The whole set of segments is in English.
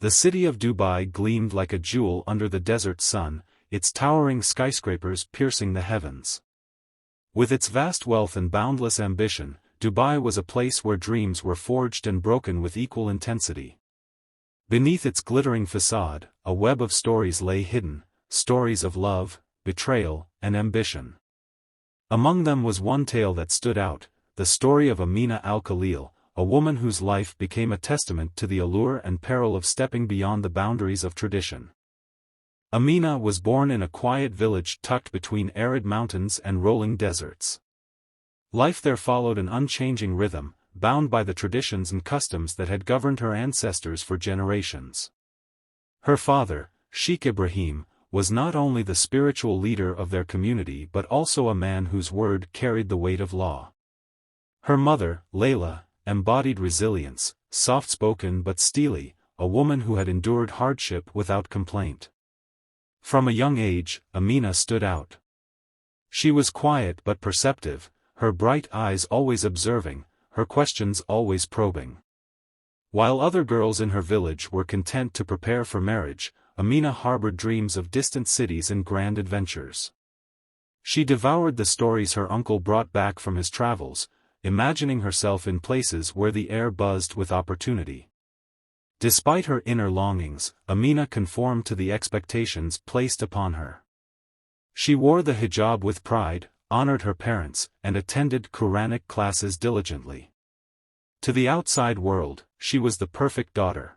The city of Dubai gleamed like a jewel under the desert sun, its towering skyscrapers piercing the heavens. With its vast wealth and boundless ambition, Dubai was a place where dreams were forged and broken with equal intensity. Beneath its glittering facade, a web of stories lay hidden, stories of love, betrayal, and ambition. Among them was one tale that stood out, the story of Amina al-Khalil, a woman whose life became a testament to the allure and peril of stepping beyond the boundaries of tradition. Amina was born in a quiet village tucked between arid mountains and rolling deserts. Life there followed an unchanging rhythm, bound by the traditions and customs that had governed her ancestors for generations. Her father, Sheikh Ibrahim, was not only the spiritual leader of their community but also a man whose word carried the weight of law. Her mother, Layla, embodied resilience, soft-spoken but steely, a woman who had endured hardship without complaint. From a young age, Amina stood out. She was quiet but perceptive, her bright eyes always observing, her questions always probing. While other girls in her village were content to prepare for marriage, Amina harbored dreams of distant cities and grand adventures. She devoured the stories her uncle brought back from his travels, imagining herself in places where the air buzzed with opportunity. Despite her inner longings, Amina conformed to the expectations placed upon her. She wore the hijab with pride, honored her parents, and attended Quranic classes diligently. To the outside world, she was the perfect daughter.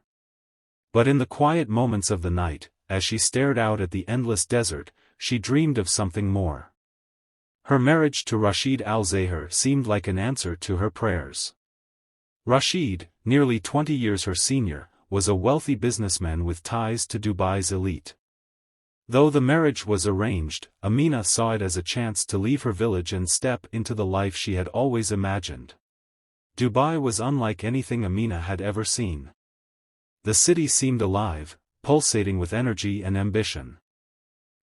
But in the quiet moments of the night, as she stared out at the endless desert, she dreamed of something more. Her marriage to Rashid al-Zahir seemed like an answer to her prayers. Rashid, nearly 20 years her senior, was a wealthy businessman with ties to Dubai's elite. Though the marriage was arranged, Amina saw it as a chance to leave her village and step into the life she had always imagined. Dubai was unlike anything Amina had ever seen. The city seemed alive, pulsating with energy and ambition.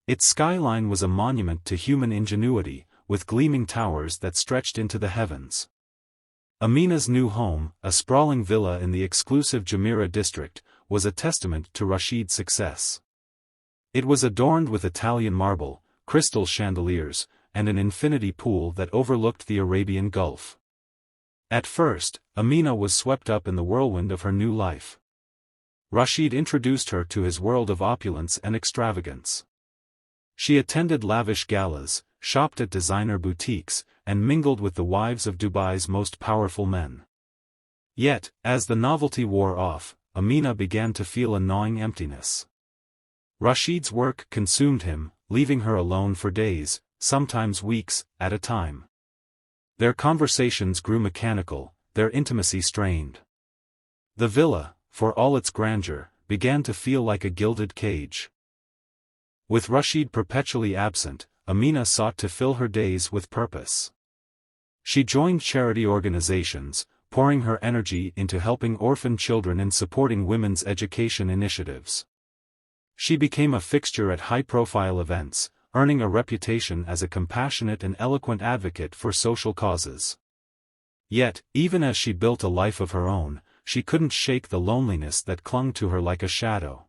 Its skyline was a monument to human ingenuity, with gleaming towers that stretched into the heavens. Amina's new home, a sprawling villa in the exclusive Jumeirah district, was a testament to Rashid's success. It was adorned with Italian marble, crystal chandeliers, and an infinity pool that overlooked the Arabian Gulf. At first, Amina was swept up in the whirlwind of her new life. Rashid introduced her to his world of opulence and extravagance. She attended lavish galas, shopped at designer boutiques, and mingled with the wives of Dubai's most powerful men. Yet, as the novelty wore off, Amina began to feel a gnawing emptiness. Rashid's work consumed him, leaving her alone for days, sometimes weeks, at a time. Their conversations grew mechanical, their intimacy strained. The villa, for all its grandeur, began to feel like a gilded cage. With Rashid perpetually absent, Amina sought to fill her days with purpose. She joined charity organizations, pouring her energy into helping orphan children and supporting women's education initiatives. She became a fixture at high-profile events, earning a reputation as a compassionate and eloquent advocate for social causes. Yet, even as she built a life of her own, she couldn't shake the loneliness that clung to her like a shadow.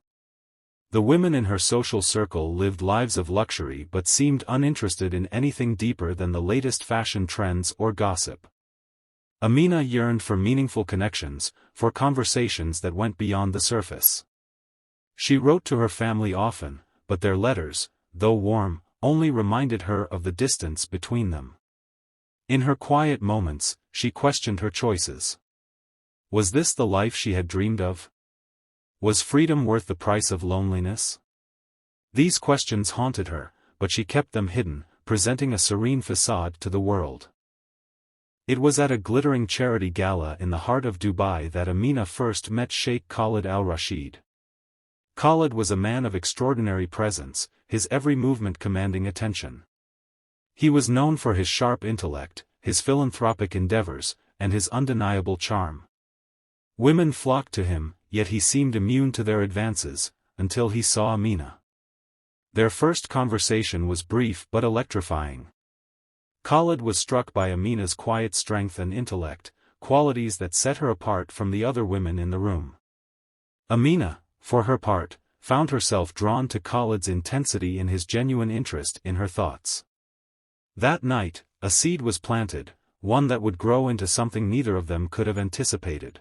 The women in her social circle lived lives of luxury but seemed uninterested in anything deeper than the latest fashion trends or gossip. Amina yearned for meaningful connections, for conversations that went beyond the surface. She wrote to her family often, but their letters, though warm, only reminded her of the distance between them. In her quiet moments, she questioned her choices. Was this the life she had dreamed of? Was freedom worth the price of loneliness? These questions haunted her, but she kept them hidden, presenting a serene facade to the world. It was at a glittering charity gala in the heart of Dubai that Amina first met Sheikh Khalid al-Rashid. Khalid was a man of extraordinary presence, his every movement commanding attention. He was known for his sharp intellect, his philanthropic endeavors, and his undeniable charm. Women flocked to him, yet he seemed immune to their advances, until he saw Amina. Their first conversation was brief but electrifying. Khalid was struck by Amina's quiet strength and intellect, qualities that set her apart from the other women in the room. Amina, for her part, found herself drawn to Khalid's intensity and his genuine interest in her thoughts. That night, a seed was planted, one that would grow into something neither of them could have anticipated.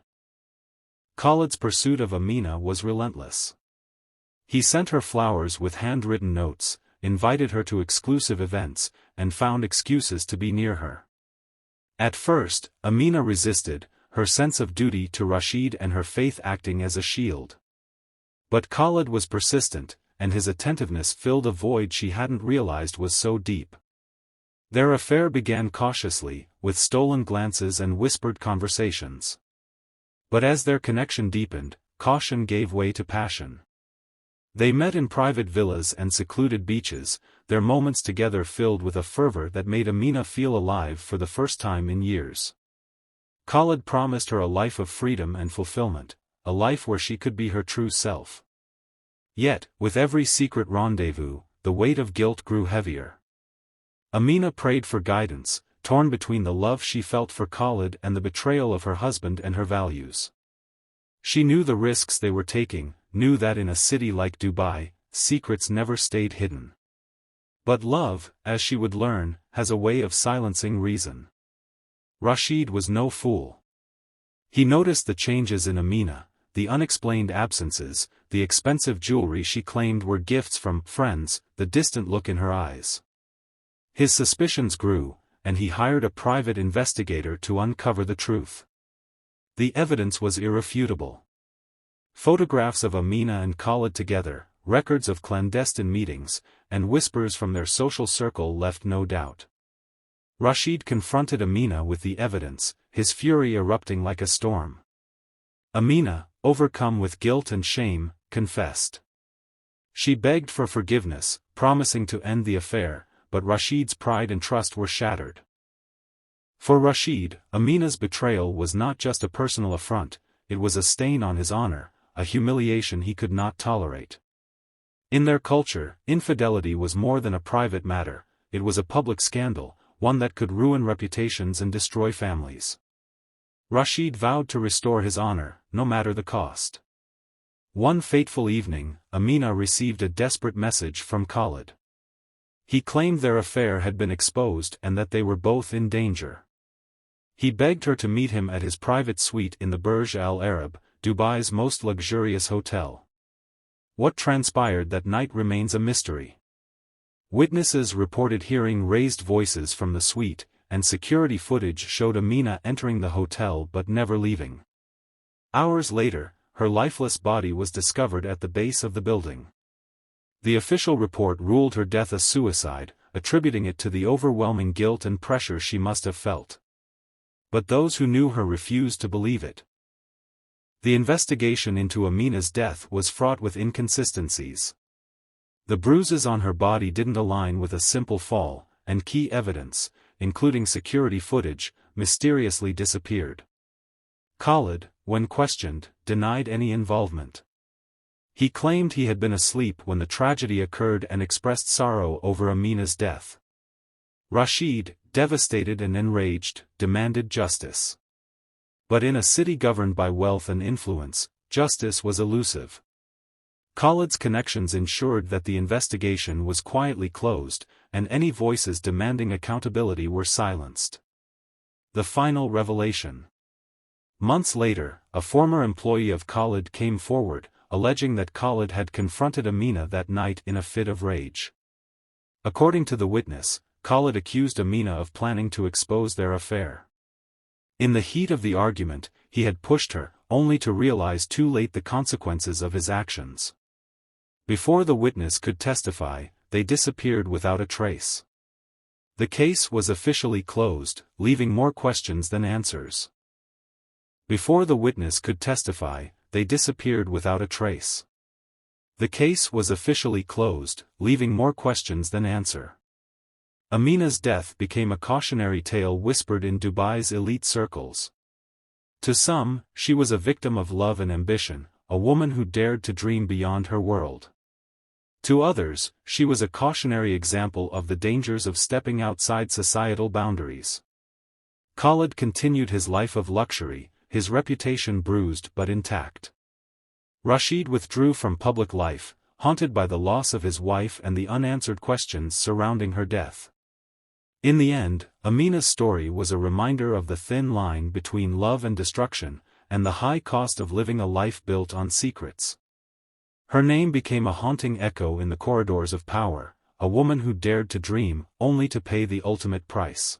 Khalid's pursuit of Amina was relentless. He sent her flowers with handwritten notes, invited her to exclusive events, and found excuses to be near her. At first, Amina resisted, her sense of duty to Rashid and her faith acting as a shield. But Khalid was persistent, and his attentiveness filled a void she hadn't realized was so deep. Their affair began cautiously, with stolen glances and whispered conversations. But as their connection deepened, caution gave way to passion. They met in private villas and secluded beaches, their moments together filled with a fervor that made Amina feel alive for the first time in years. Khalid promised her a life of freedom and fulfillment, a life where she could be her true self. Yet, with every secret rendezvous, the weight of guilt grew heavier. Amina prayed for guidance, torn between the love she felt for Khalid and the betrayal of her husband and her values. She knew the risks they were taking, knew that in a city like Dubai, secrets never stayed hidden. But love, as she would learn, has a way of silencing reason. Rashid was no fool. He noticed the changes in Amina, the unexplained absences, the expensive jewelry she claimed were gifts from friends, the distant look in her eyes. His suspicions grew, and he hired a private investigator to uncover the truth. The evidence was irrefutable. Photographs of Amina and Khalid together, records of clandestine meetings, and whispers from their social circle left no doubt. Rashid confronted Amina with the evidence, his fury erupting like a storm. Amina, overcome with guilt and shame, confessed. She begged for forgiveness, promising to end the affair, but Rashid's pride and trust were shattered. For Rashid, Amina's betrayal was not just a personal affront, it was a stain on his honor, a humiliation he could not tolerate. In their culture, infidelity was more than a private matter, it was a public scandal, one that could ruin reputations and destroy families. Rashid vowed to restore his honor, no matter the cost. One fateful evening, Amina received a desperate message from Khalid. He claimed their affair had been exposed and that they were both in danger. He begged her to meet him at his private suite in the Burj Al Arab, Dubai's most luxurious hotel. What transpired that night remains a mystery. Witnesses reported hearing raised voices from the suite, and security footage showed Amina entering the hotel but never leaving. Hours later, her lifeless body was discovered at the base of the building. The official report ruled her death a suicide, attributing it to the overwhelming guilt and pressure she must have felt. But those who knew her refused to believe it. The investigation into Amina's death was fraught with inconsistencies. The bruises on her body didn't align with a simple fall, and key evidence, including security footage, mysteriously disappeared. Khalid, when questioned, denied any involvement. He claimed he had been asleep when the tragedy occurred and expressed sorrow over Amina's death. Rashid, devastated and enraged, demanded justice. But in a city governed by wealth and influence, justice was elusive. Khalid's connections ensured that the investigation was quietly closed, and any voices demanding accountability were silenced. The final revelation. Months later, a former employee of Khalid came forward, alleging that Khalid had confronted Amina that night in a fit of rage. According to the witness, Khalid accused Amina of planning to expose their affair. In the heat of the argument, he had pushed her, only to realize too late the consequences of his actions. Before the witness could testify, they disappeared without a trace. The case was officially closed, leaving more questions than answers. Before the witness could testify, they disappeared without a trace. The case was officially closed, leaving more questions than answer. Amina's death became a cautionary tale whispered in Dubai's elite circles. To some, she was a victim of love and ambition, a woman who dared to dream beyond her world. To others, she was a cautionary example of the dangers of stepping outside societal boundaries. Khalid continued his life of luxury, his reputation bruised but intact. Rashid withdrew from public life, haunted by the loss of his wife and the unanswered questions surrounding her death. In the end, Amina's story was a reminder of the thin line between love and destruction, and the high cost of living a life built on secrets. Her name became a haunting echo in the corridors of power, a woman who dared to dream, only to pay the ultimate price.